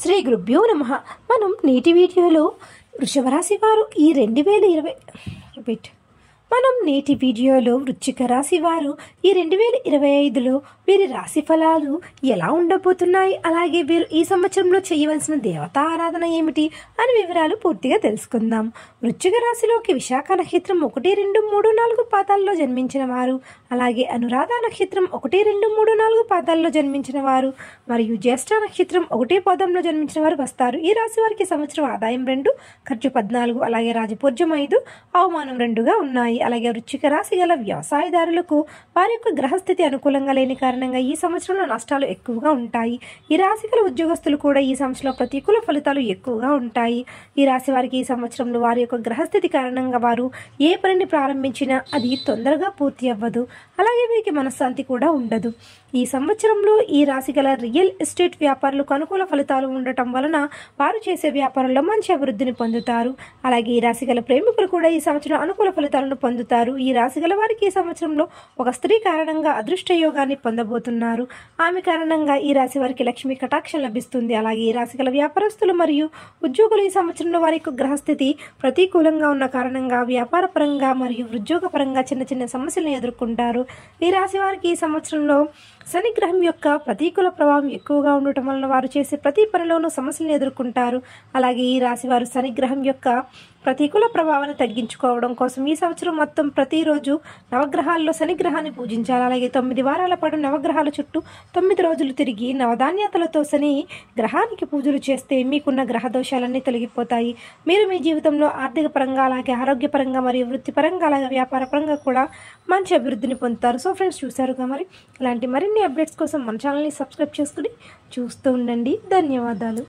శ్రీ గురుభ్యో నమః. మనం నేటి వీడియోలో వృషభ రాశి వారు ఈ 2020 వృశ్చిక రాశి వారు ఈ 2025లో వీరి రాశి ఫలాలు ఎలా ఉండబోతున్నాయి, అలాగే వీరు ఈ సంవత్సరంలో చేయవలసిన దేవతా ఆరాధన ఏమిటి అని వివరాలు పూర్తిగా తెలుసుకుందాం. వృశ్చిక రాశిలోకి విశాఖ నక్షత్రం 1, 2, 3, 4 పాదాల్లో జన్మించిన వారు, అలాగే అనురాధ నక్షత్రం 1, 2, 3, 4 పాదాల్లో జన్మించిన వారు మరియు జ్యేష్ఠ నక్షత్రం 1 పాదంలో జన్మించిన వారు వస్తారు. ఈ రాశి వారికి సంవత్సరం ఆదాయం 2, ఖర్చు 14, అలాగే రాజపూజ్యం 5, అవమానం 2గా ఉన్నాయి. అలాగే వృశ్చిక రాశి గల వ్యవసాయదారులకు వారి యొక్క గ్రహస్థితి అనుకూలంగా లేని కారణంగా ఈ సంవత్సరంలో నష్టాలు ఎక్కువగా ఉంటాయి. ఈ రాశి గల ఉద్యోగస్తులు కూడా ఈ సంవత్సరంలో ప్రతికూల ఫలితాలు ఎక్కువగా ఉంటాయి. ఈ రాశి వారికి ఈ సంవత్సరంలో వారి యొక్క గ్రహస్థితి కారణంగా వారు ఏ పనిని ప్రారంభించినా అది తొందరగా పూర్తి అవ్వదు. అలాగే వీరికి మనశ్శాంతి కూడా ఉండదు. ఈ సంవత్సరంలో ఈ రాశి గల రియల్ ఎస్టేట్ వ్యాపారులకు అనుకూల ఫలితాలు ఉండటం వలన వారు చేసే వ్యాపారంలో మంచి అభివృద్ధిని పొందుతారు. అలాగే ఈ రాశి గల ప్రేమికులు కూడా ఈ సంవత్సరం అనుకూల ఫలితాలను పొందుతారు. ఈ రాశి గల వారికి ఈ సంవత్సరంలో ఒక స్త్రీ కారణంగా అదృష్ట యోగాన్ని పొందబోతున్నారు. ఆమె కారణంగా ఈ రాశి వారికి లక్ష్మీ కటాక్షం లభిస్తుంది. అలాగే ఈ రాశి గల వ్యాపారస్తులు మరియు ఉద్యోగులు ఈ సంవత్సరంలో వారి యొక్క గ్రహస్థితి ప్రతికూలంగా ఉన్న కారణంగా వ్యాపార పరంగా మరియు ఉద్యోగ పరంగా చిన్న చిన్న సమస్యలను ఎదుర్కొంటారు. ఈ రాశి వారికి ఈ సంవత్సరంలో శని గ్రహం యొక్క ప్రతికూల ప్రభావం ఎక్కువగా ఉండటం వలన వారు చేసే ప్రతి పనిలోనూ సమస్యలను ఎదుర్కొంటారు. అలాగే ఈ రాశి వారు శని గ్రహం యొక్క ప్రతికూల ప్రభావాన్ని తగ్గించుకోవడం కోసం ఈ సంవత్సరం మొత్తం ప్రతిరోజు నవగ్రహాల్లో శని గ్రహాన్ని పూజించాలి. అలాగే 9 వారాల పాటు నవగ్రహాల చుట్టూ 9 రోజులు తిరిగి నవధాన్యాతలతో శని గ్రహానికి పూజలు చేస్తే మీకున్న గ్రహ దోషాలన్నీ తొలగిపోతాయి. మీరు మీ జీవితంలో ఆర్థిక పరంగా, అలాగే ఆరోగ్యపరంగా మరియు వృత్తిపరంగా, అలాగే వ్యాపార పరంగా కూడా మంచి అభివృద్ధిని పొందుతారు. సో ఫ్రెండ్స్, చూసారుగా మరి ఇలాంటి మరిన్ని అప్డేట్స్ కోసం మన ఛానల్ని సబ్స్క్రైబ్ చేసుకుని చూస్తూ ఉండండి. ధన్యవాదాలు.